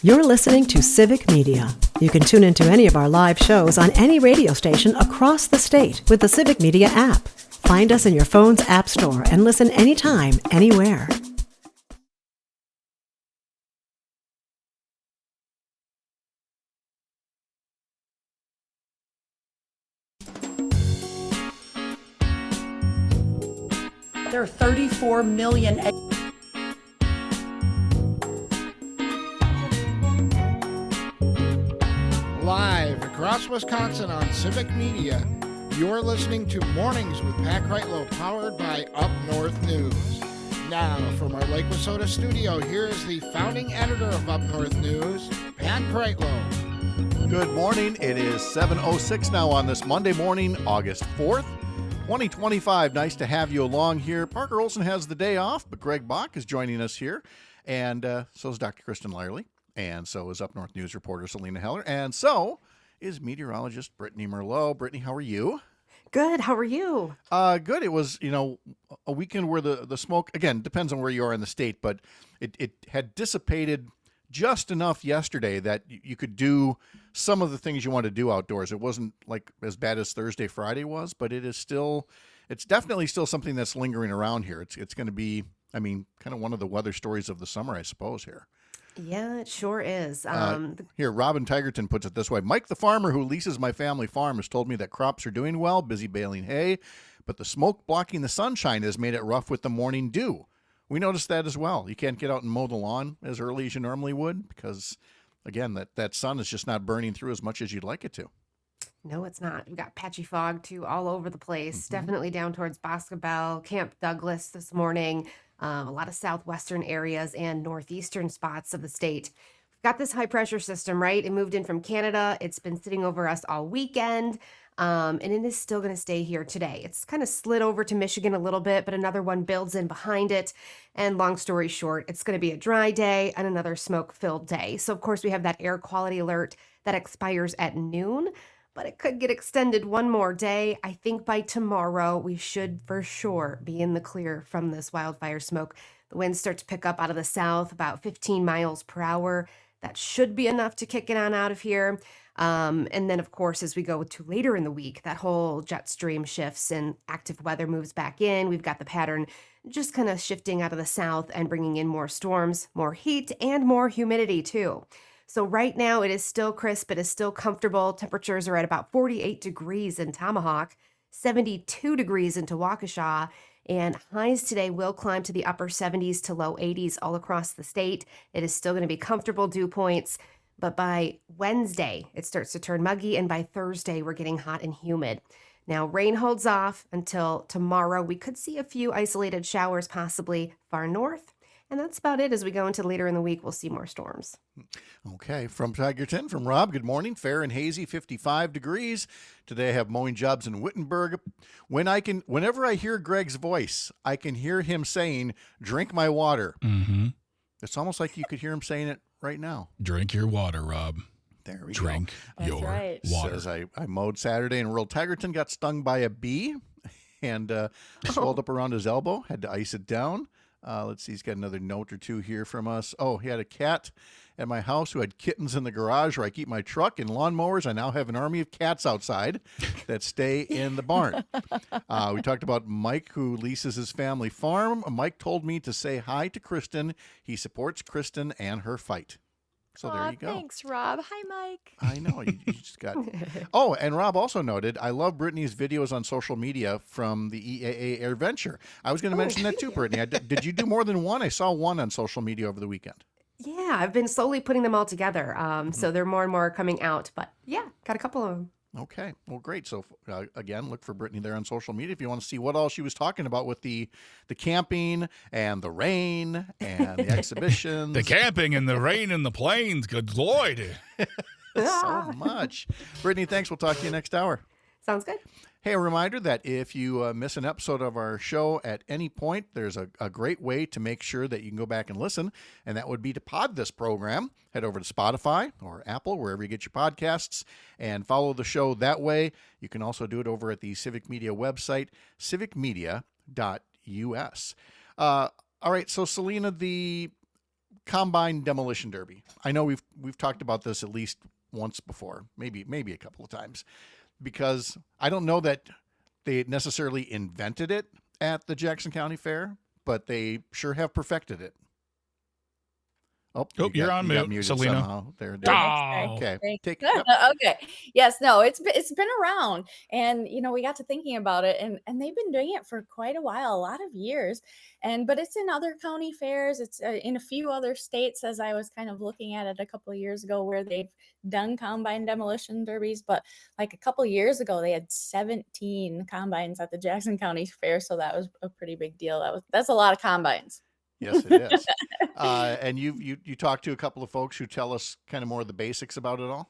You're listening to Civic Media. You can tune into any of our live shows on any radio station across the state with the Civic Media app. Find us in your phone's app store and listen anytime, anywhere. There are 34 million. Live across Wisconsin on Civic Media, you're listening to Mornings with Pat Kreitlow, powered by Up North News. Now, from our Lake Wissota studio, here is the founding editor of Up North News, Pat Kreitlow. Good morning. It is 7:06 now on this Monday morning, August 4th. 2025. Nice to have you along here. Parker Olson has the day off, but Greg Bach is joining us here. And so is Dr. Kristen Lyerly. And so is Up North News reporter Selena Heller. And so is meteorologist Brittany Merlot. Brittany, how are you? Good. How are you? Good. It was, a weekend where the smoke, again, depends on where you are in the state, but it had dissipated just enough yesterday that you could do some of the things you want to do outdoors. It wasn't like as bad as Thursday, Friday was, but it's definitely still something that's lingering around here. It's going to be, kind of one of the weather stories of the summer, I suppose, here. Yeah, it sure is. Here, Robin Tigerton puts it this way. Mike, the farmer who leases my family farm, has told me that crops are doing well, busy baling hay, but the smoke blocking the sunshine has made it rough with the morning dew. We noticed that as well. You can't get out and mow the lawn as early as you normally would because, again, that sun is just not burning through as much as you'd like it to. No, it's not. We've got patchy fog, too, all over the place. Definitely down towards Boscobel, Camp Douglas this morning, a lot of southwestern areas and northeastern spots of the state. We've got this high-pressure system, right? It moved in from Canada. It's been sitting over us all weekend. And it is still going to stay here today. It's kind of slid over to Michigan a little bit, but another one builds in behind it. And long story short, it's going to be a dry day and another smoke-filled day. So, of course, we have that air quality alert that expires at noon, but it could get extended one more day. I think by tomorrow, we should for sure be in the clear from this wildfire smoke. The winds start to pick up out of the south, about 15 miles per hour. That should be enough to kick it on out of here. And then, of course, as we go to later in the week, that whole jet stream shifts and active weather moves back in. We've got the pattern just kind of shifting out of the south and bringing in more storms, more heat, and more humidity, too. So right now, it is still crisp. It is still comfortable. Temperatures are at about 48 degrees in Tomahawk, 72 degrees into Waukesha, and highs today will climb to the upper 70s to low 80s all across the state. It is still going to be comfortable dew points. But by Wednesday, it starts to turn muggy, and by Thursday, we're getting hot and humid. Now, rain holds off until tomorrow. We could see a few isolated showers, possibly far north, and that's about it. As we go into later in the week, we'll see more storms. Okay, from Tigerton, from Rob, good morning. Fair and hazy, 55 degrees. Today I have mowing jobs in Wittenberg. Whenever I hear Greg's voice, I can hear him saying, "Drink my water." Mm-hmm. It's almost like you could hear him saying it right now. Drink your water, Rob. There we Drink go. your right. water. Says I mowed Saturday in rural Tigerton, got stung by a bee, and swelled up around his elbow. Had to ice it down. Let's see, he's got another note or two here from us. Oh, he had a cat at my house who had kittens in the garage where I keep my truck and lawnmowers. I now have an army of cats outside that stay in the barn. We talked about Mike, who leases his family farm. Mike told me to say hi to Kristen. He supports Kristen and her fight. So there you go. Thanks, Rob. Hi, Mike. I know. You just got. Oh, and Rob also noted, I love Brittany's videos on social media from the EAA Air Venture. I was going to mention that too, Brittany. Did you do more than one? I saw one on social media over the weekend. Yeah, I've been slowly putting them all together. So they're more and more coming out. But yeah, got a couple of them. Okay. Well, great. So, again, look for Brittany there on social media if you want to see what all she was talking about with the camping and the rain and the exhibitions. The camping and the rain and the planes. Good Lord. So much. Brittany, thanks. We'll talk to you next hour. Sounds good. Hey, a reminder that if you miss an episode of our show at any point, there's a great way to make sure that you can go back and listen, and that would be to pod this program. Head over to Spotify or Apple, wherever you get your podcasts, and follow the show that way. You can also do it over at the Civic Media website, civicmedia.us. All right, so Selena, the combine demolition derby. I know we've talked about this at least once before, maybe a couple of times, because I don't know that they necessarily invented it at the Jackson County Fair, but they sure have perfected it. Oh, you're on mute, muted Selena. somehow. There. Oh. Okay. Take Okay. Yes, no, it's been around, and we got to thinking about it, and they've been doing it for quite a while, a lot of years, but it's in other county fairs. It's in a few other states, as I was kind of looking at it a couple of years ago, where they've done combine demolition derbies. But like a couple of years ago, they had 17 combines at the Jackson County Fair, so that was a pretty big deal. That's a lot of combines. Yes, it is. And you talked to a couple of folks who tell us kind of more of the basics about it all.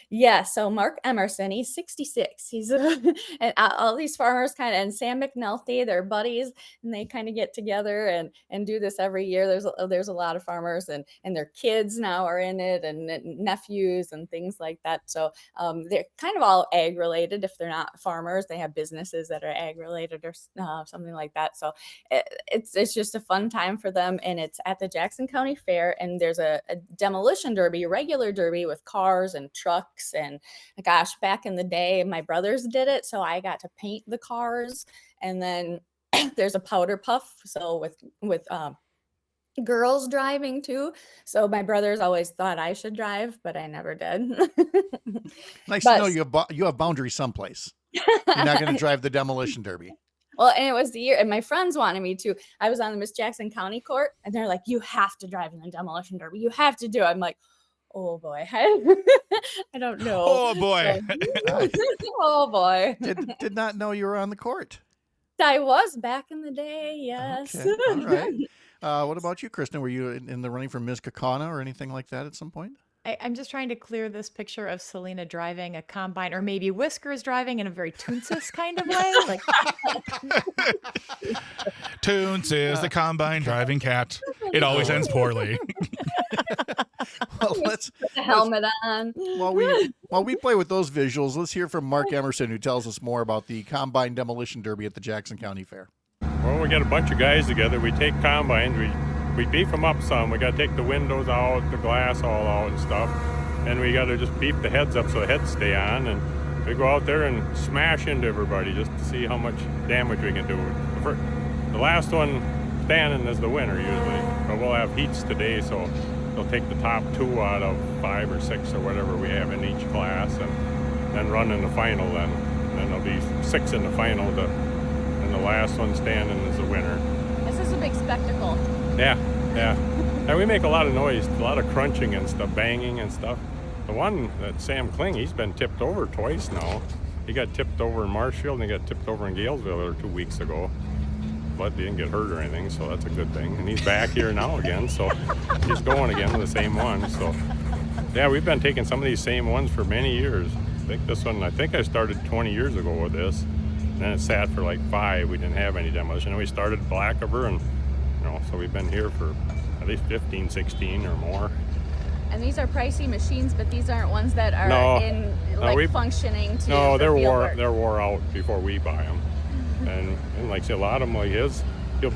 Yeah, so Mark Emerson, he's 66. He's and all these farmers and Sam McNulty, they're buddies, and they kind of get together and do this every year. There's a lot of farmers and their kids now are in it, and nephews and things like that. So they're kind of all ag related. If they're not farmers, they have businesses that are ag related or something like that. So it's just a fun time for them, and it's at the Jackson County Fair. And there's a demolition derby, a regular derby with cars and trucks. And gosh, back in the day, my brothers did it, so I got to paint the cars. And then there's a powder puff, so with girls driving too. So my brothers always thought I should drive, but I never did. Nice to know you have boundaries someplace. You're not going to drive the demolition derby. Well, and it was the year, and my friends wanted me to. I was on the Miss Jackson County court, and they're like, "You have to drive in the demolition derby. You have to do it." I'm like, oh boy, I don't know. Oh boy. Oh boy. Did not know you were on the court. I was back in the day, yes. Okay. All right. What about you, Kristen? Were you in the running for Ms. Kakana or anything like that at some point? I'm just trying to clear this picture of Selena driving a combine, or maybe Whiskers driving in a very Toonsis kind of way. Like, Toons is the combine driving cat. It always ends poorly. Well, let's put the helmet on. While we play with those visuals, let's hear from Mark Emerson, who tells us more about the combine demolition derby at the Jackson County Fair. Well, we got a bunch of guys together. We take combines. We beef them up some. We got to take the windows out, the glass all out and stuff. And we got to just beef the heads up so the heads stay on. And we go out there and smash into everybody just to see how much damage we can do. The last one standing is the winner usually. But we'll have heats today, so they'll take the top 2 out of 5 or 6 or whatever we have in each class, and then run in the final then. And then there'll be 6 in the final, and the last one standing is the winner. This is a big spectacle. Yeah. And we make a lot of noise, a lot of crunching and stuff, banging and stuff. The one that Sam Kling, he's been tipped over twice now. He got tipped over in Marshfield and he got tipped over in Galesville 2 weeks ago. But he didn't get hurt or anything, so that's a good thing. And he's back here now again, so he's going again with the same one. So yeah, we've been taking some of these same ones for many years. I think I started 20 years ago with this. And then it sat for like 5. We didn't have any demolition. And we started Blackover, and so we've been here for at least 15, 16 or more. And these are pricey machines, but these aren't ones that are functioning to. No, they're wore out before we buy them. And like I say, a lot of them like his, he'll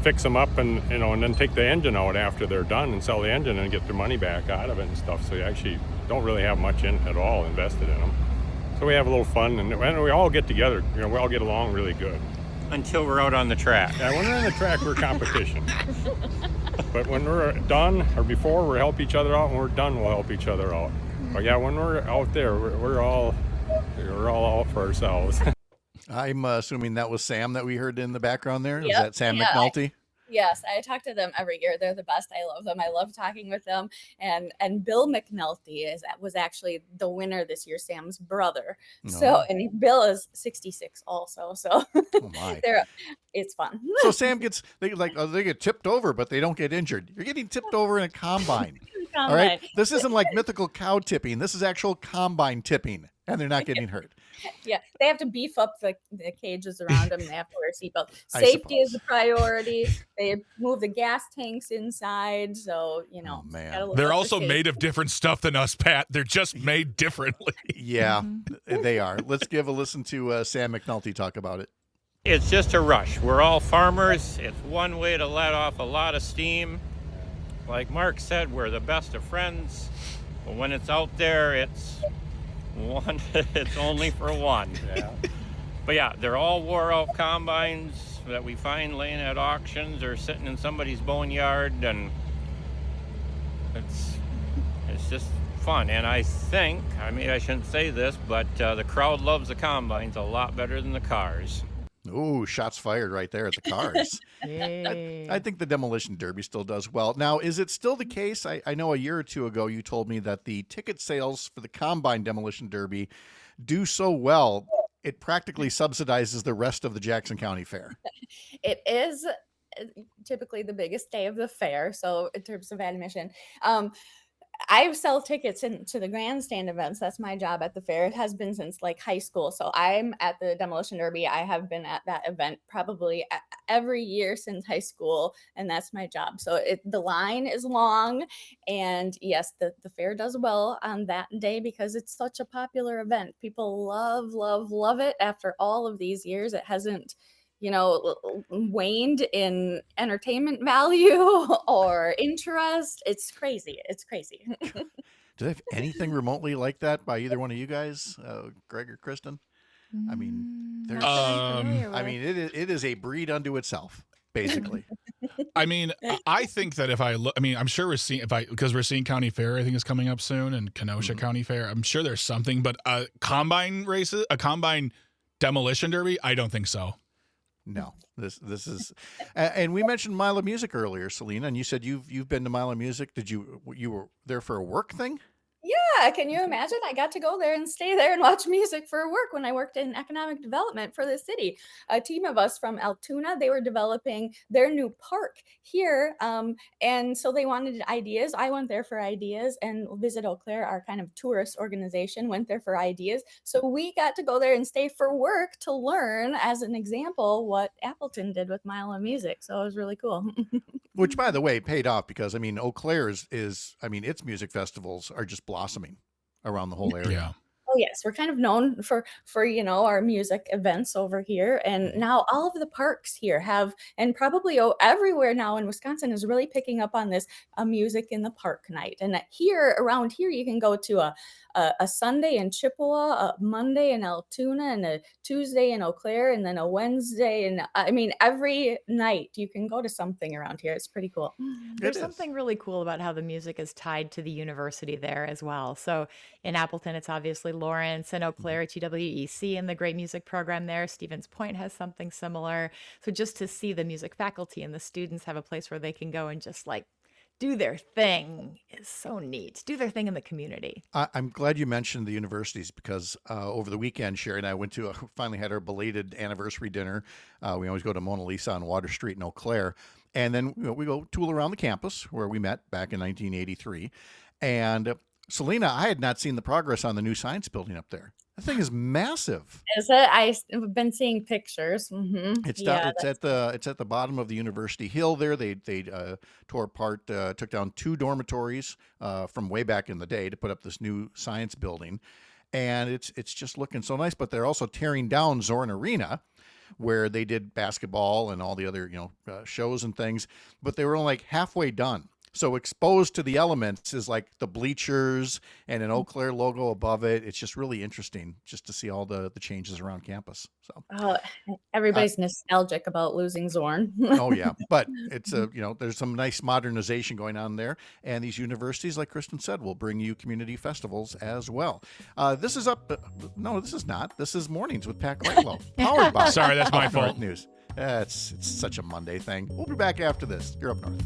fix them up and and then take the engine out after they're done and sell the engine and get their money back out of it and stuff. So you actually don't really have much in at all invested in them. So we have a little fun, and we all get together. We all get along really good. Until we're out on the track. Yeah, when we're on the track, we're competition. But when we're done, or before, we'll help each other out. When we're done, we'll help each other out. But yeah, when we're out there, we're all out for ourselves. I'm assuming that was Sam that we heard in the background there. Yep. Is that Sam McNulty? Yes, I talk to them every year. They're the best. I love them. I love talking with them. And Bill McNulty was actually the winner this year, Sam's brother. No. So, and Bill is 66 also. So it's fun. So Sam they get tipped over, but they don't get injured. You're getting tipped over in a combine. All right. This isn't like mythical cow tipping. This is actual combine tipping, and they're not getting hurt. Yeah, they have to beef up the cages around them. They have to wear seatbelts. Safety is a priority. They move the gas tanks inside, so Oh, man. They're also made of different stuff than us, Pat. They're just made differently. Yeah, they are. Let's give a listen to Sam McNulty talk about it. It's just a rush. We're all farmers. It's one way to let off a lot of steam. like Mark said, we're the best of friends. But when it's out there, it's one. It's only for one. Yeah. But yeah, they're all wore out combines that we find laying at auctions or sitting in somebody's boneyard, and it's just fun. And I think, I shouldn't say this, but the crowd loves the combines a lot better than the cars. Ooh, shots fired right there at the cars. Yay. I think the Demolition Derby still does well. Now, is it still the case? I know a year or two ago you told me that the ticket sales for the Combine Demolition Derby do so well, it practically subsidizes the rest of the Jackson County Fair. It is typically the biggest day of the fair. So in terms of admission, I sell tickets into the grandstand events. That's my job at the fair. It has been since like high school. So I'm at the Demolition Derby. I have been at that event probably every year since high school, and that's my job. So the line is long, and yes, the fair does well on that day because it's such a popular event. People love it. After all of these years, it hasn't waned in entertainment value or interest. It's crazy. Do they have anything remotely like that by either one of you guys, Greg or Kristen? I mean, there's, it is a breed unto itself, basically. I think that if I look, I'm sure because we're seeing County Fair, I think is coming up soon, and Kenosha County Fair. I'm sure there's something, but a combine demolition derby, I don't think so. No, this is, and we mentioned Mile of Music earlier, Selena, and you said you've been to Mile of Music. Did you were there for a work thing? Yeah, can you imagine? I got to go there and stay there and watch music for work when I worked in economic development for the city. A team of us from Altoona, they were developing their new park here. And so they wanted ideas. I went there for ideas, and Visit Eau Claire, our kind of tourist organization, went there for ideas. So we got to go there and stay for work to learn, as an example, what Appleton did with Mile of Music. So it was really cool. Which, by the way, paid off because, Eau Claire is its music festivals are just blossoming around the whole area. Yeah. Oh yes, we're kind of known for our music events over here, and now all of the parks here have, and probably everywhere now in Wisconsin is really picking up on this music in the park night. And around here you can go to a Sunday in Chippewa, a Monday in Altoona, and a Tuesday in Eau Claire, and then a Wednesday. And every night you can go to something around here. It's pretty cool. There's something really cool about how the music is tied to the university there as well. So in Appleton, it's obviously Lawrence, and Eau Claire, TWEC, and the great music program there. Stevens Point has something similar. So just to see the music faculty and the students have a place where they can go and just do their thing is so neat. Do their thing in the community. I'm glad you mentioned the universities because over the weekend, Sherry and I went to finally had our belated anniversary dinner. We always go to Mona Lisa on Water Street in Eau Claire. And then we go tool around the campus where we met back in 1983. And Selena, I had not seen the progress on the new science building up there. That thing is massive. Is it? I've been seeing pictures. Mm-hmm. It's at the bottom of the University Hill there. They tore apart, took down 2 dormitories from way back in the day to put up this new science building, and it's just looking so nice. But they're also tearing down Zorn Arena, where they did basketball and all the other shows and things. But they were only like halfway done. So exposed to the elements is like the bleachers and an Eau Claire logo above it. It's just really interesting just to see all the changes around campus. So everybody's nostalgic about losing Zorn. Oh yeah, but it's there's some nice modernization going on there, and these universities, like Kristen said, will bring you community festivals as well. This is up. No, this is not. This is Mornings with Pat Kreitlow, powered by. Sorry, that's my Up North fault. News. It's such a Monday thing. We'll be back after this. You're up north.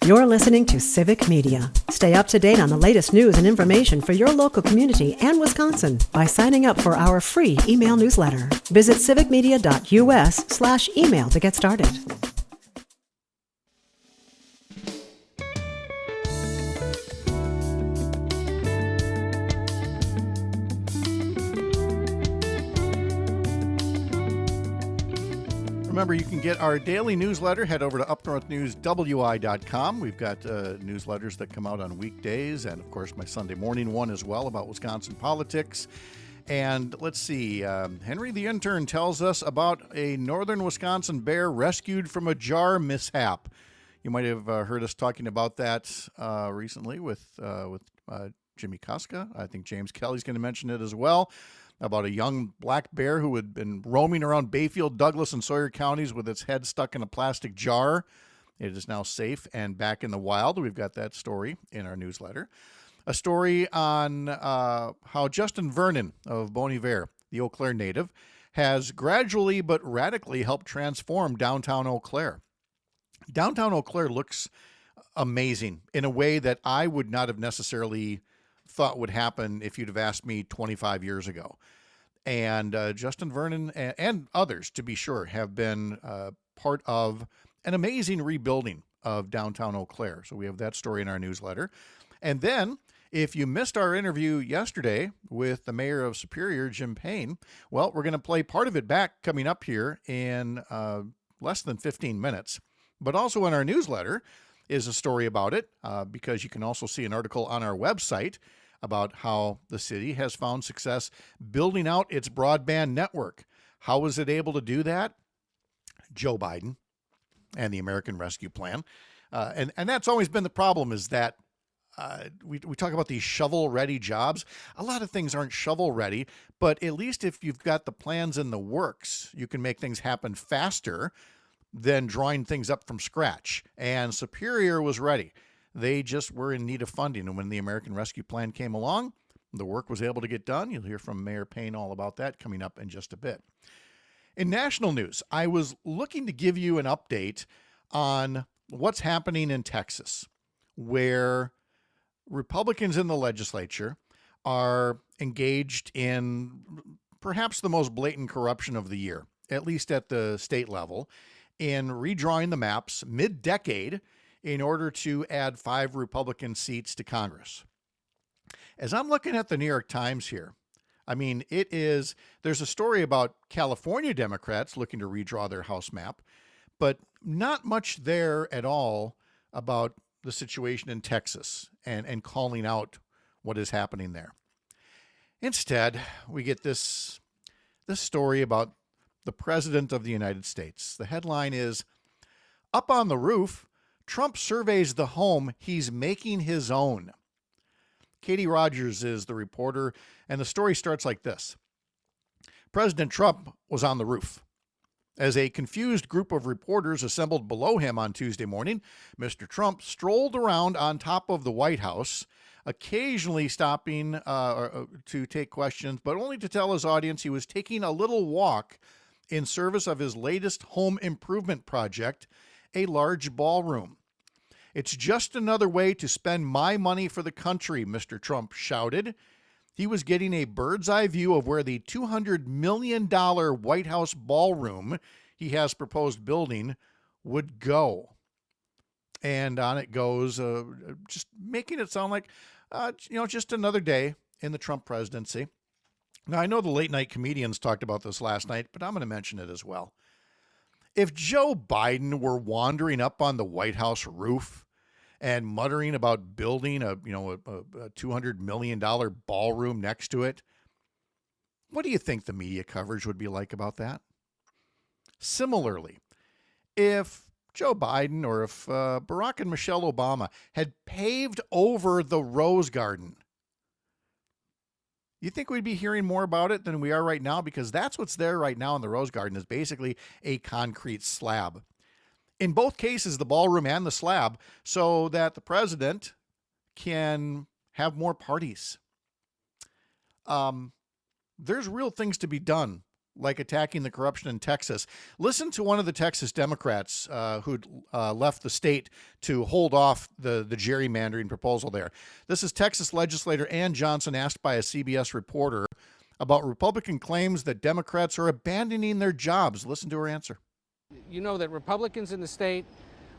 You're listening to Civic Media. Stay up to date on the latest news and information for your local community and Wisconsin by signing up for our free email newsletter. Visit civicmedia.us/email to get started. Remember, you can get our daily newsletter. Head over to upnorthnewswi.com. We've got newsletters that come out on weekdays, and of course my Sunday morning one as well about Wisconsin politics. And let's see, Henry the intern tells us about a northern Wisconsin bear rescued from a jar mishap. You might have heard us talking about that recently with Jimmy Koska. I think James Kelly's going to mention it as well, about a young black bear who had been roaming around Bayfield, Douglas, and Sawyer counties with its head stuck in a plastic jar. It is now safe and back in the wild. We've got that story in our newsletter. A story on how Justin Vernon of Bon Iver, the Eau Claire native, has gradually but radically helped transform downtown Eau Claire. Downtown Eau Claire looks amazing in a way that I would not have necessarily thought would happen if you'd have asked me 25 years ago. And Justin Vernon and others, to be sure, have been part of an amazing rebuilding of downtown Eau Claire. So we have that story in our newsletter. And then, if you missed our interview yesterday with the mayor of Superior, Jim Payne, well, we're going to play part of it back coming up here in less than 15 minutes. But also in our newsletter is a story about it, because you can also see an article on our website about how the city has found success building out its broadband network. How was it able to do that? Joe Biden and the American Rescue Plan. And that's always been the problem, is that we talk about these shovel-ready jobs. A lot of things aren't shovel-ready, but at least if you've got the plans in the works, you can make things happen faster than drawing things up from scratch. And Superior was ready. They just were in need of funding. And when the American Rescue Plan came along, the work was able to get done. You'll hear from Mayor Payne all about that coming up in just a bit. In national news, I was looking to give you an update on what's happening in Texas, where Republicans in the legislature are engaged in perhaps the most blatant corruption of the year, at least at the state level, in redrawing the maps mid-decade in order to add 5 Republican seats to Congress. As I'm looking at the New York Times here, I mean, there's a story about California Democrats looking to redraw their House map, but not much there at all about the situation in Texas and calling out what is happening there. Instead, we get this story about the President of the United States. The headline is, "Up on the Roof, Trump surveys the home he's making his own." Katie Rogers is the reporter, and the story starts like this. President Trump was on the roof. As a confused group of reporters assembled below him on Tuesday morning, Mr. Trump strolled around on top of the White House, occasionally stopping to take questions, but only to tell his audience he was taking a little walk in service of his latest home improvement project, a large ballroom. "It's just another way to spend my money for the country," Mr. Trump shouted. He was getting a bird's eye view of where the $200 million White House ballroom he has proposed building would go. And on it goes, just making it sound like, just another day in the Trump presidency. Now, I know the late night comedians talked about this last night, but I'm going to mention it as well. If Joe Biden were wandering up on the White House roof and muttering about building a $200 million ballroom next to it, what do you think the media coverage would be like about that? Similarly, if Joe Biden or if Barack and Michelle Obama had paved over the Rose Garden, you think we'd be hearing more about it than we are right now? Because that's what's there right now in the Rose Garden, is basically a concrete slab. In both cases, the ballroom and the slab, so that the president can have more parties. There's real things to be done, like attacking the corruption in Texas. Listen to one of the Texas Democrats who left the state to hold off the gerrymandering proposal there. This is Texas legislator Ann Johnson asked by a CBS reporter about Republican claims that Democrats are abandoning their jobs. Listen to her answer. You know that Republicans in the state,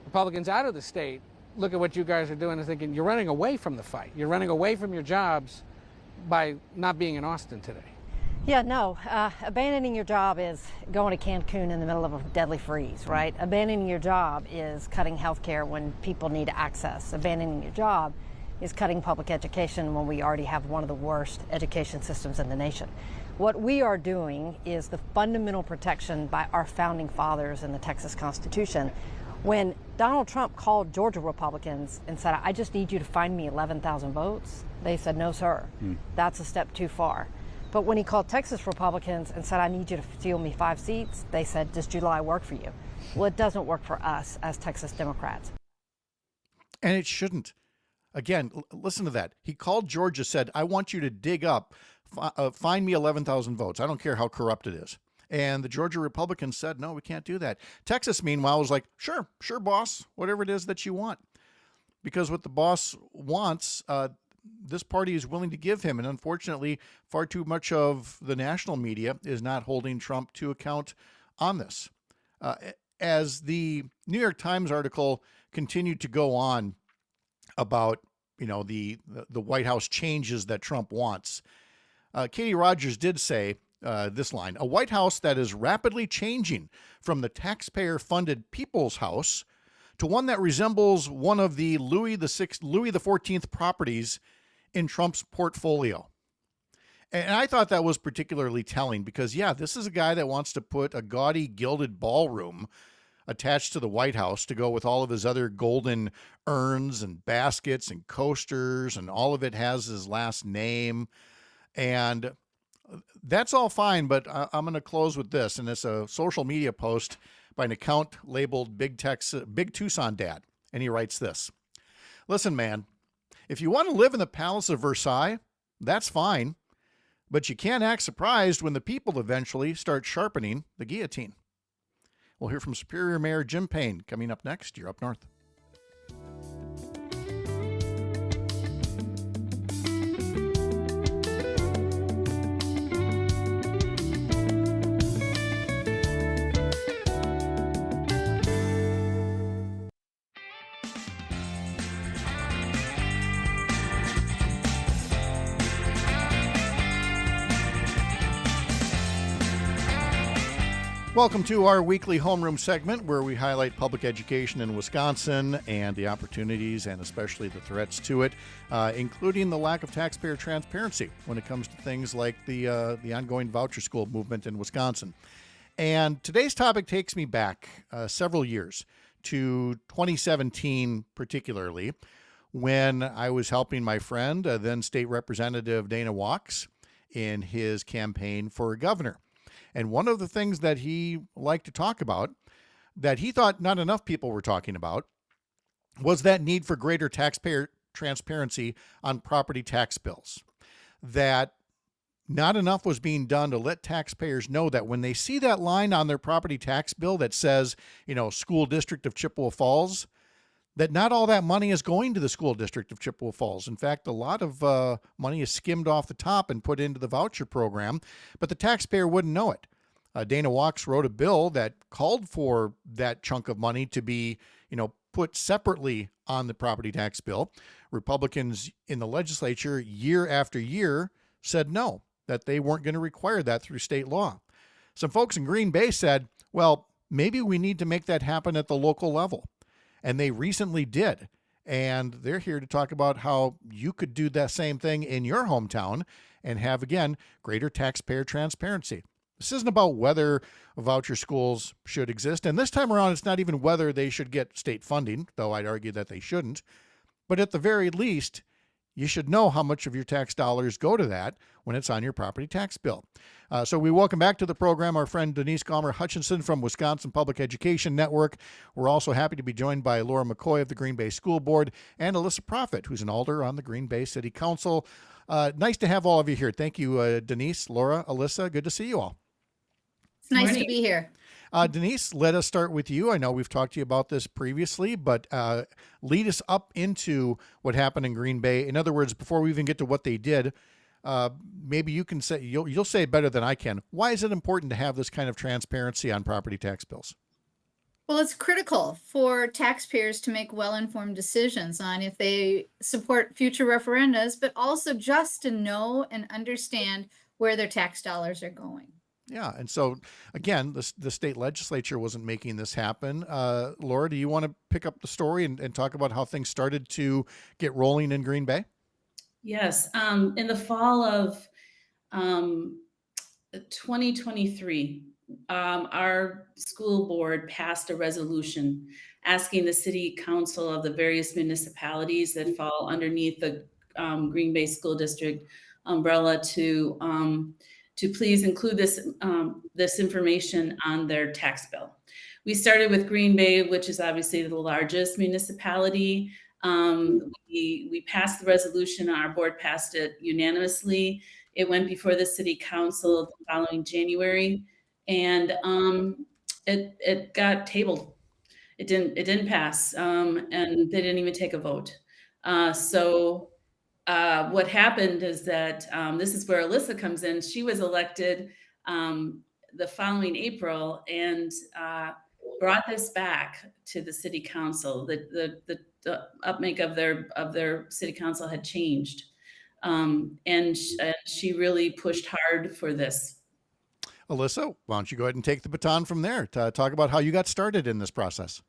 Republicans out of the state, look at what you guys are doing and thinking you're running away from the fight. You're running away from your jobs by not being in Austin today. Yeah, no. Abandoning your job is going to Cancun in the middle of a deadly freeze, right? Abandoning your job is cutting health care when people need access. Abandoning your job is cutting public education when we already have one of the worst education systems in the nation. What we are doing is the fundamental protection by our founding fathers in the Texas Constitution. When Donald Trump called Georgia Republicans and said, I just need you to find me 11,000 votes, they said, no, sir, that's a step too far. But when he called Texas Republicans and said, I need you to steal me 5 seats, they said, does July work for you? Well, it doesn't work for us as Texas Democrats. And it shouldn't. Again, listen to that. He called Georgia, said, I want you to dig up, find me 11,000 votes. I don't care how corrupt it is. And the Georgia Republicans said, no, we can't do that. Texas, meanwhile, was like, sure, boss, whatever it is that you want. Because what the boss wants, this party is willing to give him. And unfortunately, far too much of the national media is not holding Trump to account on this. As the New York Times article continued to go on about, the White House changes that Trump wants, Katie Rogers did say this line: a White House that is rapidly changing from the taxpayer-funded People's House to one that resembles one of the Louis XIV properties in Trump's portfolio. And I thought that was particularly telling because, this is a guy that wants to put a gaudy gilded ballroom attached to the White House to go with all of his other golden urns and baskets and coasters, and all of it has his last name. And that's all fine, but I'm going to close with this, and it's a social media post by an account labeled Big Tucson Dad, and he writes this: listen, man, if you want to live in the Palace of Versailles, that's fine, but you can't act surprised when the people eventually start sharpening the guillotine. We'll hear from Superior Mayor Jim Payne coming up next. You're Up North. Welcome to our weekly homeroom segment where we highlight public education in Wisconsin and the opportunities and especially the threats to it, including the lack of taxpayer transparency when it comes to things like the ongoing voucher school movement in Wisconsin. And today's topic takes me back several years to 2017 particularly, when I was helping my friend, then State Representative Dana Wachs, in his campaign for governor. And one of the things that he liked to talk about, that he thought not enough people were talking about, was that need for greater taxpayer transparency on property tax bills. That not enough was being done to let taxpayers know that when they see that line on their property tax bill that says, School District of Chippewa Falls, that not all that money is going to the School District of Chippewa Falls. In fact, a lot of money is skimmed off the top and put into the voucher program, but the taxpayer wouldn't know it. Dana Wachs wrote a bill that called for that chunk of money to be, put separately on the property tax bill. Republicans in the legislature year after year said no, that they weren't going to require that through state law. Some folks in Green Bay said, well, maybe we need to make that happen at the local level. And they recently did. And they're here to talk about how you could do that same thing in your hometown and have, again, greater taxpayer transparency. This isn't about whether voucher schools should exist. And this time around, it's not even whether they should get state funding, though I'd argue that they shouldn't. But at the very least, you should know how much of your tax dollars go to that when it's on your property tax bill. So we welcome back to the program our friend Denise Gomer Hutchinson from Wisconsin Public Education Network. We're also happy to be joined by Laura McCoy of the Green Bay School Board and Alyssa Proffitt, who's an alder on the Green Bay City Council. Nice to have all of you here. Thank you, Denise, Laura, Alyssa. Good to see you all. It's nice to be here. Denise, let us start with you. I know we've talked to you about this previously, but lead us up into what happened in Green Bay. In other words, before we even get to what they did, maybe you can say, you'll say it better than I can. Why is it important to have this kind of transparency on property tax bills? Well, it's critical for taxpayers to make well-informed decisions on if they support future referendums, but also just to know and understand where their tax dollars are going. Yeah. And so, again, the state legislature wasn't making this happen. Laura, do you want to pick up the story and talk about how things started to get rolling in Green Bay? Yes. In the fall of 2023, our school board passed a resolution asking the city council of the various municipalities that fall underneath the Green Bay School District umbrella to please include this information on their tax bill. We started with Green Bay, which is obviously the largest municipality. We passed the resolution, our board passed it unanimously. It went before the city council the following January, and it got tabled. It didn't pass, and they didn't even take a vote. What happened is that this is where Alyssa comes in. She was elected the following April and brought this back to the city council. The upmake of their city council had changed, and she really pushed hard for this. Alyssa, why don't you go ahead and take the baton from there to talk about how you got started in this process?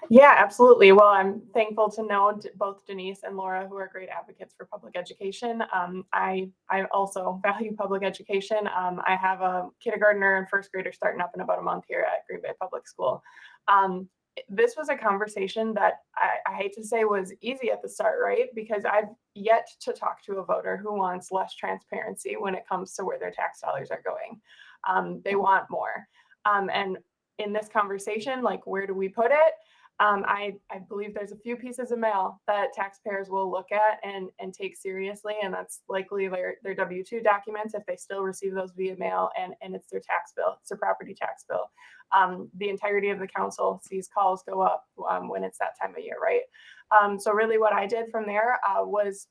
Yeah, absolutely. Well, I'm thankful to know both Denise and Laura, who are great advocates for public education. I also value public education. I have a kindergartner and first grader starting up in about a month here at Green Bay Public School. This was a conversation that I hate to say was easy at the start, right? Because I've yet to talk to a voter who wants less transparency when it comes to where their tax dollars are going. They want more. And in this conversation, like, where do we put it? I believe there's a few pieces of mail that taxpayers will look at and take seriously, and that's likely their W-2 documents if they still receive those via mail, and it's their tax bill, it's their property tax bill. The entirety of the council sees calls go up when it's that time of year, right? So really what I did from there was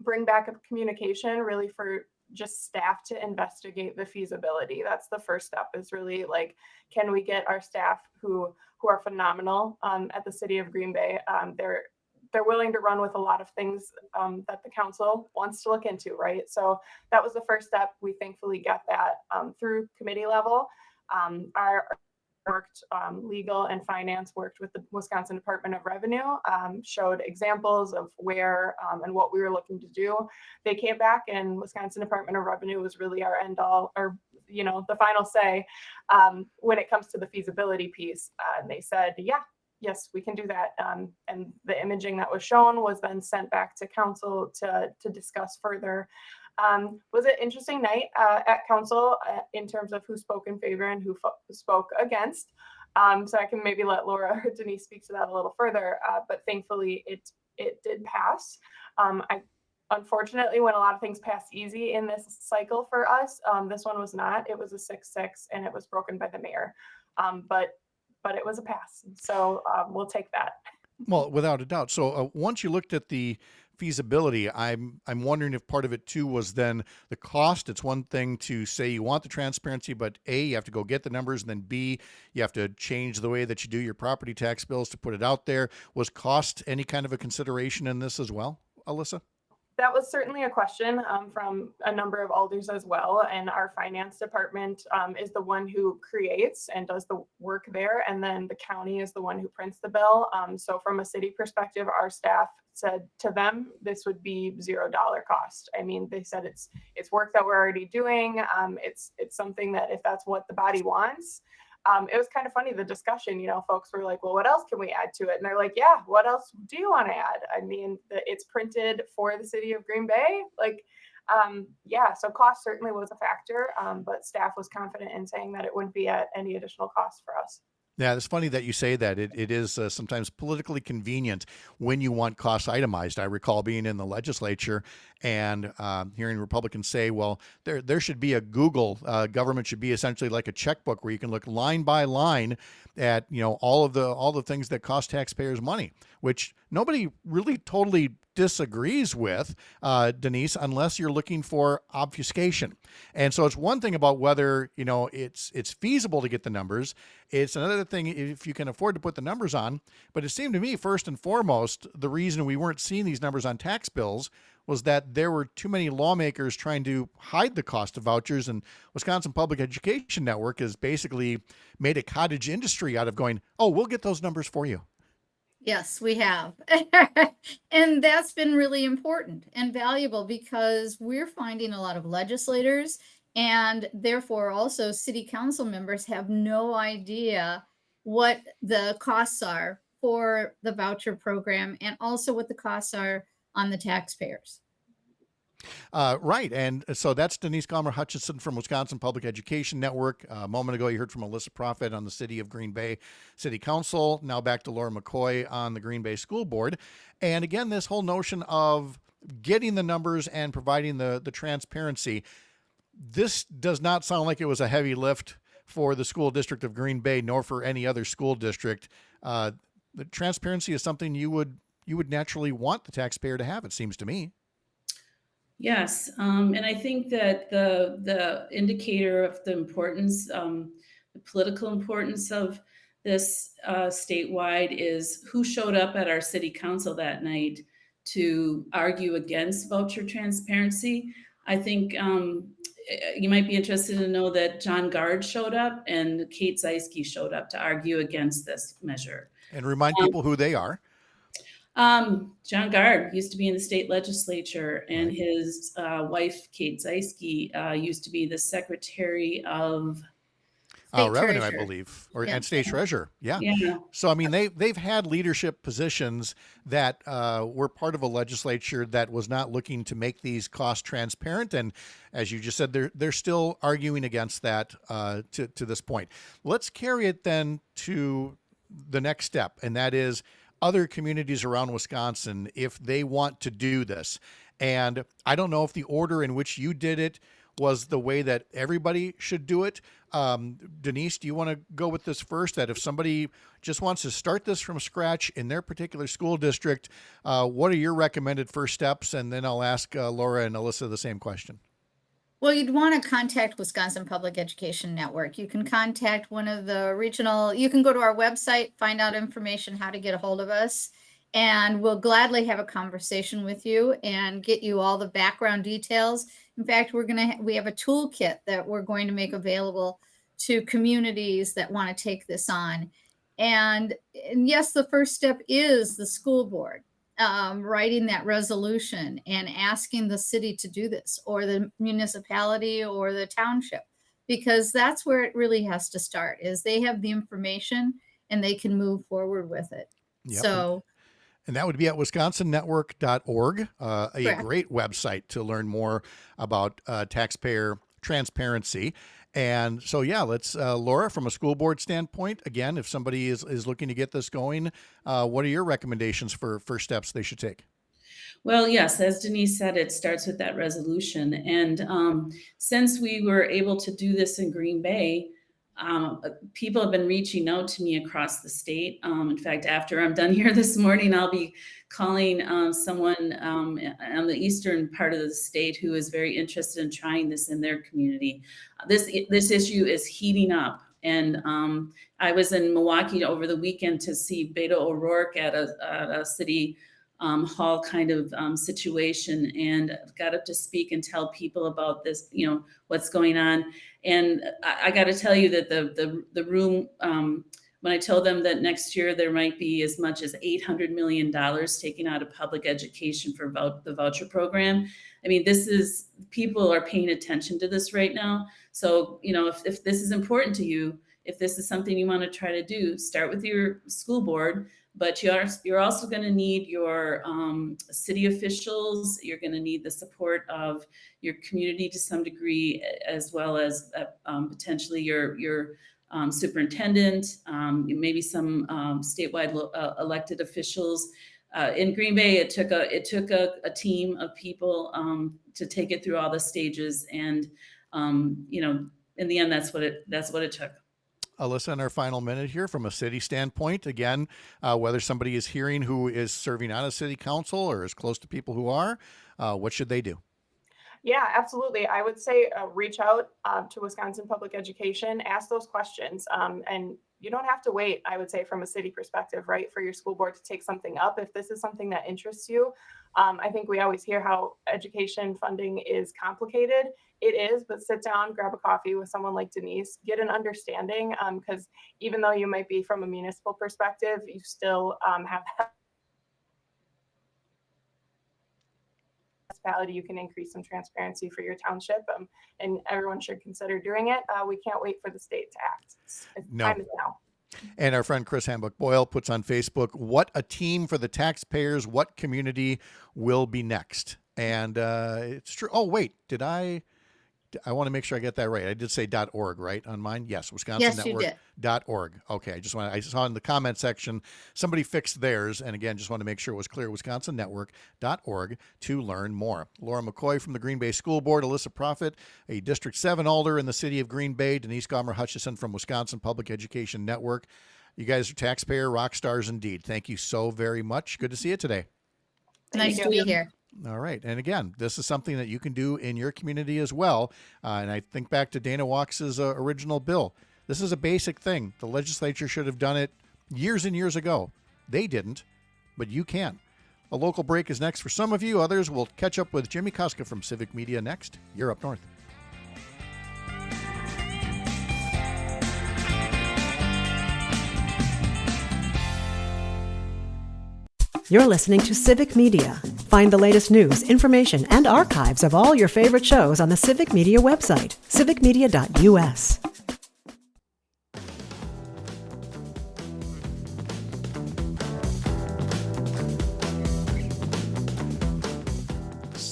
bring back a communication really for just staff to investigate the feasibility. That's the first step, is really like, can we get our staff who are phenomenal at the city of Green Bay? They're willing to run with a lot of things that the council wants to look into, right? So that was the first step. We thankfully got that through committee level. Our legal and finance worked with the Wisconsin Department of Revenue, showed examples of where and what we were looking to do. They came back, and Wisconsin Department of Revenue was really our end all, or the final say when it comes to the feasibility piece. And they said, yes, we can do that. And the imaging that was shown was then sent back to council to discuss further. Was an interesting night at council in terms of who spoke in favor and who spoke against. So I can maybe let Laura or Denise speak to that a little further, but thankfully it did pass. Unfortunately, when a lot of things pass easy in this cycle for us, this one was not. It was a 6-6, and it was broken by the mayor. But it was a pass, so we'll take that. Well, without a doubt. So once you looked at the feasibility, I'm wondering if part of it too was then the cost. It's one thing to say you want the transparency, but A, you have to go get the numbers, and then B, you have to change the way that you do your property tax bills to put it out there. Was cost any kind of a consideration in this as well, Alyssa? That was certainly a question from a number of alders as well. And our finance department is the one who creates and does the work there. And then the county is the one who prints the bill. So from a city perspective, our staff said to them, this would be $0 cost. I mean, they said it's work that we're already doing. It's something that if that's what the body wants. It was kind of funny, the discussion, folks were like, well, what else can we add to it? And they're like, yeah, what else do you want to add? I mean, it's printed for the city of Green Bay. So cost certainly was a factor, but staff was confident in saying that it wouldn't be at any additional cost for us. Yeah, it's funny that you say that. It is sometimes politically convenient when you want costs itemized. I recall being in the legislature and hearing Republicans say, well, there should be a Google. Government should be essentially like a checkbook where you can look line by line at all the things that cost taxpayers money, which nobody really totally disagrees with, Denise, unless you're looking for obfuscation. And so it's one thing about whether it's feasible to get the numbers. It's another thing if you can afford to put the numbers on. But it seemed to me, first and foremost, the reason we weren't seeing these numbers on tax bills was that there were too many lawmakers trying to hide the cost of vouchers, and Wisconsin Public Education Network has basically made a cottage industry out of going, oh, we'll get those numbers for you. Yes, we have. And that's been really important and valuable because we're finding a lot of legislators and therefore also city council members have no idea what the costs are for the voucher program and also what the costs are on the taxpayers. Right. And so that's Denise Calmer Hutchinson from Wisconsin Public Education Network. A moment ago, you heard from Alyssa Profit on the City of Green Bay City Council. Now back to Laura McCoy on the Green Bay School Board. And again, this whole notion of getting the numbers and providing the transparency. This does not sound like it was a heavy lift for the school district of Green Bay, nor for any other school district. The transparency is something you would naturally want the taxpayer to have, it seems to me. Yes, and I think that the indicator of the importance, the political importance of this statewide is who showed up at our city council that night to argue against voucher transparency. I think you might be interested to know that John Gard showed up and Kate Zeiske showed up to argue against this measure. And remind people who they are. John Gard used to be in the state legislature, and his wife, Kate Zeiske, used to be the secretary of revenue, treasurer. I believe, and state treasurer. Yeah. Yeah. So, I mean, they've had leadership positions that were part of a legislature that was not looking to make these costs transparent. And as you just said, they're still arguing against that to this point. Let's carry it then to the next step, and that is other communities around Wisconsin, if they want to do this. And I don't know if the order in which you did it was the way that everybody should do it. Denise, do you want to go with this first? That if somebody just wants to start this from scratch in their particular school district, what are your recommended first steps? And then I'll ask Laura and Alyssa the same question. Well, you'd want to contact Wisconsin Public Education Network. You can contact one of the regional, you can go to our website, find out information how to get a hold of us, and we'll gladly have a conversation with you and get you all the background details. In fact, we have a toolkit that we're going to make available to communities that want to take this on. And yes, the first step is the school board. Writing that resolution and asking the city to do this, or the municipality or the township, because that's where it really has to start, is they have the information and they can move forward with it. Yep. So, and that would be at wisconsinnetwork.org, a Correct. great website to learn more about taxpayer transparency. And so, yeah, let's, Laura, from a school board standpoint, again, if somebody is looking to get this going, what are your recommendations for first steps they should take? Well, yes, as Denise said, it starts with that resolution. And since we were able to do this in Green Bay, people have been reaching out to me across the state. In fact, after I'm done here this morning, I'll be calling someone on the eastern part of the state who is very interested in trying this in their community. This issue is heating up. And I was in Milwaukee over the weekend to see Beto O'Rourke at a city hall kind of situation, and got up to speak and tell people about this, what's going on. And I got to tell you that the room, when I told them that next year there might be as much as $800 million taken out of public education for the voucher program, I mean, people are paying attention to this right now. So, if this is important to you, if this is something you want to try to do, start with your school board. But you're also going to need your city officials. You're going to need the support of your community to some degree, as well as potentially your superintendent, maybe some statewide elected officials. In Green Bay, it took a team of people to take it through all the stages, and in the end, that's what it took. Alyssa, in our final minute here, from a city standpoint, again, whether somebody is hearing who is serving on a city council or is close to people who are, what should they do? Yeah, absolutely. I would say reach out to Wisconsin Public Education, ask those questions. And you don't have to wait, I would say, from a city perspective, right, for your school board to take something up. If this is something that interests you, I think we always hear how education funding is complicated. It is, but sit down, grab a coffee with someone like Denise, get an understanding, because even though you might be from a municipal perspective, you still have municipality. You can increase some transparency for your township, and everyone should consider doing it. We can't wait for the state to act. No. Time is now. And our friend Chris Hambuck Boyle puts on Facebook, what a team for the taxpayers. What community will be next? And it's true. Oh, wait, I want to make sure I get that right. I did say .org, right, on mine? Yes, Yes, you did. .org. Okay, I saw in the comment section somebody fixed theirs, and again, just want to make sure it was clear. WisconsinNetwork.org to learn more. Laura McCoy from the Green Bay School Board, Alyssa Profit, a District 7 alder in the city of Green Bay, Denise Gomer-Hutchison from Wisconsin Public Education Network. You guys are taxpayer rock stars indeed. Thank you so very much. Good to see you today. Nice to be here. All right. And again, this is something that you can do in your community as well. And I think back to Dana Walks's original bill. This is a basic thing. The legislature should have done it years and years ago. They didn't, but you can. A local break is next for some of you. Others will catch up with Jimmy Koska from Civic Media next. You're up north. You're listening to Civic Media. Find the latest news, information, and archives of all your favorite shows on the Civic Media website, civicmedia.us.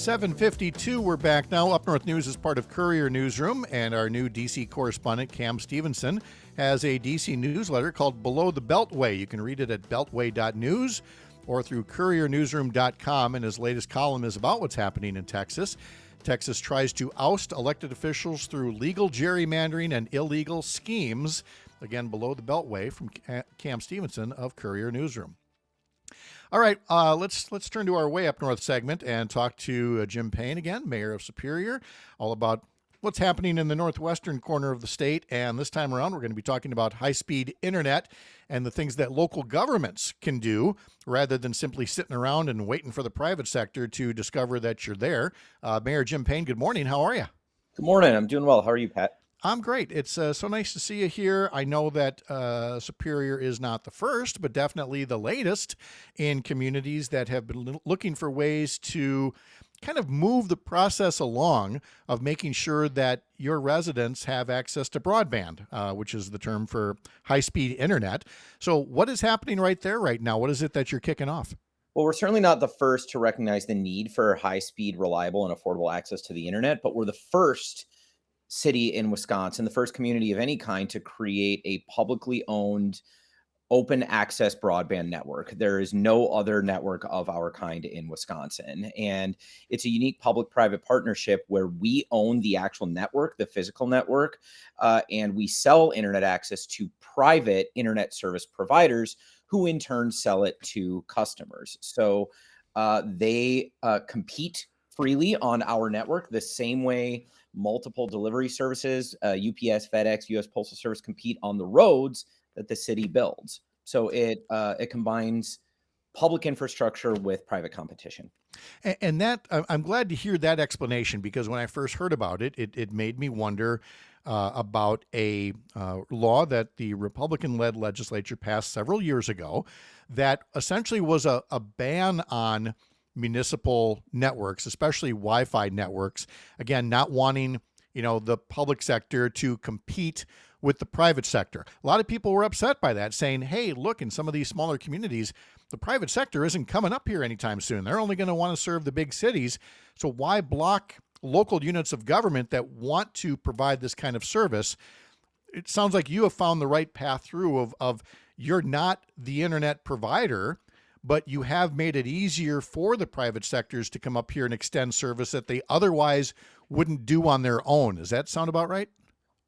.52, we're back now. Up North News is part of Courier Newsroom, and our new D.C. correspondent, Cam Stevenson, has a D.C. newsletter called Below the Beltway. You can read it at beltway.news or through couriernewsroom.com, and his latest column is about what's happening in Texas. Texas tries to oust elected officials through legal gerrymandering and illegal schemes. Again, Below the Beltway from Cam Stevenson of Courier Newsroom. All right, let's turn to our Way Up North segment and talk to Jim Payne again, Mayor of Superior, all about what's happening in the northwestern corner of the state. And this time around, we're going to be talking about high-speed internet and the things that local governments can do rather than simply sitting around and waiting for the private sector to discover that you're there. Mayor Jim Payne, good morning. How are you? Good morning. I'm doing well. How are you, Pat? I'm great. It's so nice to see you here. I know that Superior is not the first, but definitely the latest in communities that have been looking for ways to kind of move the process along of making sure that your residents have access to broadband, which is the term for high-speed internet. So what is happening right there right now? What is it that you're kicking off? Well, we're certainly not the first to recognize the need for high-speed, reliable, and affordable access to the internet, but we're the first city in Wisconsin, the first community of any kind to create a publicly owned open access broadband network. There is no other network of our kind in Wisconsin. And it's a unique public-private partnership where we own the actual network, the physical network, and we sell internet access to private internet service providers who in turn sell it to customers. So they compete freely on our network the same way multiple delivery services, UPS, FedEx, U.S. Postal Service compete on the roads that the city builds. So it combines public infrastructure with private competition. And that I'm glad to hear that explanation, because when I first heard about it, it made me wonder about a law that the Republican-led legislature passed several years ago that essentially was a ban on municipal networks, especially Wi-Fi networks, again, not wanting, the public sector to compete with the private sector. A lot of people were upset by that, saying, hey, look, in some of these smaller communities, the private sector isn't coming up here anytime soon. They're only going to want to serve the big cities. So why block local units of government that want to provide this kind of service? It sounds like you have found the right path through of you're not the internet provider, but you have made it easier for the private sectors to come up here and extend service that they otherwise wouldn't do on their own. Does that sound about right?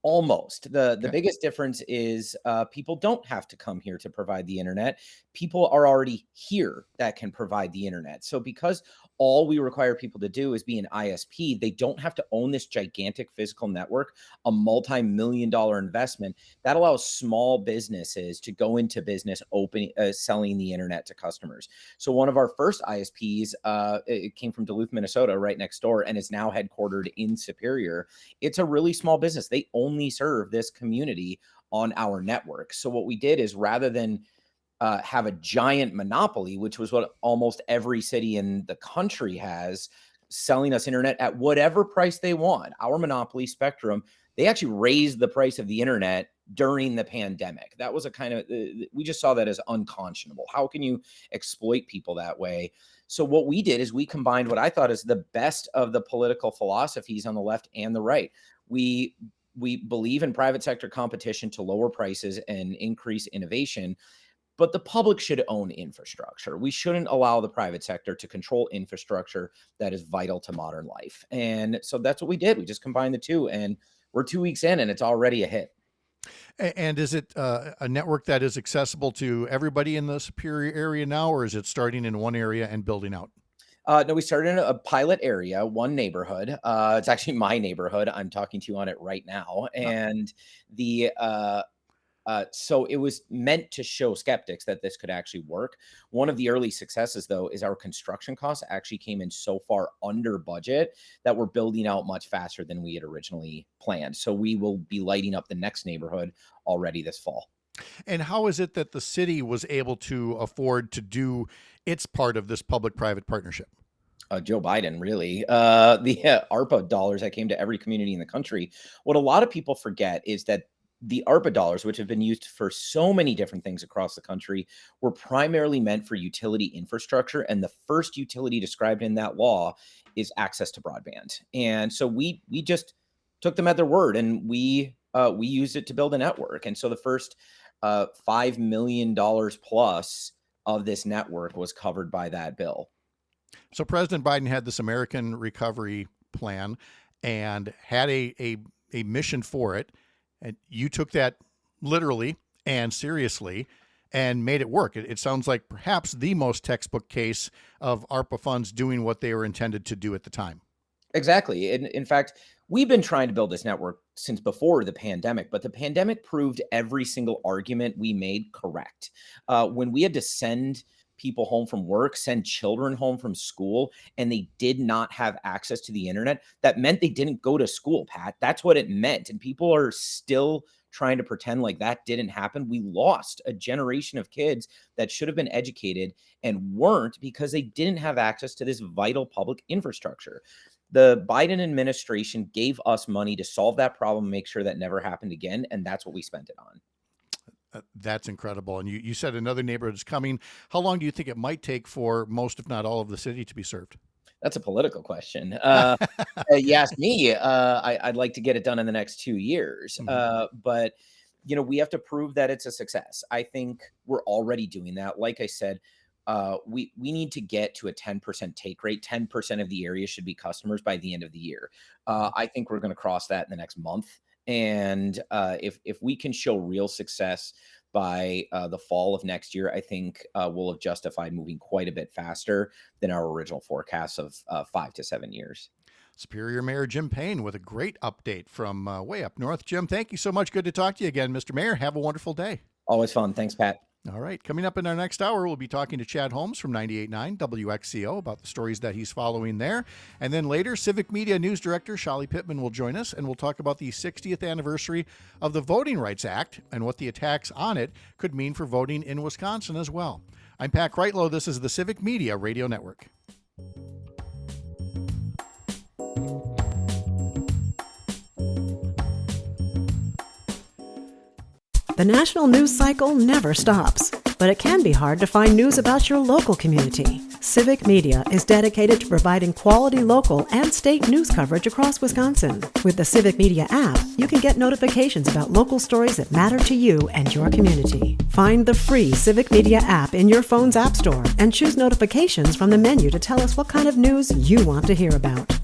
Almost. The biggest difference is people don't have to come here to provide the internet. People are already here that can provide the internet. So because all we require people to do is be an ISP, they don't have to own this gigantic physical network, a multi-million-dollar investment that allows small businesses to go into business selling the internet to customers. So one of our first ISPs, it came from Duluth, Minnesota, right next door, and is now headquartered in Superior. It's a really small business. They only serve this community on our network. So what we did is, rather than have a giant monopoly, which was what almost every city in the country has, selling us internet at whatever price they want, our monopoly, Spectrum, they actually raised the price of the internet during the pandemic. That was a kind of, we just saw that as unconscionable. How can you exploit people that way? So what we did is we combined what I thought is the best of the political philosophies on the left and the right. We believe in private sector competition to lower prices and increase innovation, but the public should own infrastructure. We shouldn't allow the private sector to control infrastructure that is vital to modern life. And so that's what we did. We just combined the two, and we're 2 weeks in and it's already a hit. And is it a network that is accessible to everybody in the Superior area now, or is it starting in one area and building out? No, we started in a pilot area, one neighborhood. It's actually my neighborhood. I'm talking to you on it right now. And so it was meant to show skeptics that this could actually work. One of the early successes, though, is our construction costs actually came in so far under budget that we're building out much faster than we had originally planned. So we will be lighting up the next neighborhood already this fall. And how is it that the city was able to afford to do its part of this public-private partnership? Joe Biden, really. The ARPA dollars that came to every community in the country. What a lot of people forget is that the ARPA dollars, which have been used for so many different things across the country, were primarily meant for utility infrastructure. And the first utility described in that law is access to broadband. And so we just took them at their word, and we used it to build a network. And so the first $5 million plus of this network was covered by that bill. So President Biden had this American Recovery Plan and had a mission for it. And you took that literally and seriously and made it work. It sounds like perhaps the most textbook case of ARPA funds doing what they were intended to do at the time. Exactly. In fact, we've been trying to build this network since before the pandemic, but the pandemic proved every single argument we made correct. When we had to send people home from work, send children home from school, and they did not have access to the internet, that meant they didn't go to school, Pat. That's what it meant. And people are still trying to pretend like that didn't happen. We lost a generation of kids that should have been educated and weren't because they didn't have access to this vital public infrastructure. The Biden administration gave us money to solve that problem, make sure that never happened again. And that's what we spent it on. That's incredible. And you said another neighborhood is coming. How long do you think it might take for most, if not all, of the city to be served? That's a political question. You asked me, I'd like to get it done in the next 2 years. But, we have to prove that it's a success. I think we're already doing that. Like I said, we need to get to a 10% take rate. 10% of the area should be customers by the end of the year. I think we're going to cross that in the next month. And if we can show real success by the fall of next year, I think we'll have justified moving quite a bit faster than our original forecast of 5 to 7 years. Superior Mayor Jim Payne with a great update from way up north. Jim, thank you so much. Good to talk to you again, Mr. Mayor. Have a wonderful day. Always fun. Thanks, Pat. All right. Coming up in our next hour, we'll be talking to Chad Holmes from 98.9 WXCO about the stories that he's following there. And then later, Civic Media News Director Shali Pittman will join us, and we'll talk about the 60th anniversary of the Voting Rights Act and what the attacks on it could mean for voting in Wisconsin as well. I'm Pat Kreitlow. This is the Civic Media Radio Network. The national news cycle never stops, but it can be hard to find news about your local community. Civic Media is dedicated to providing quality local and state news coverage across Wisconsin. With the Civic Media app, you can get notifications about local stories that matter to you and your community. Find the free Civic Media app in your phone's app store and choose notifications from the menu to tell us what kind of news you want to hear about.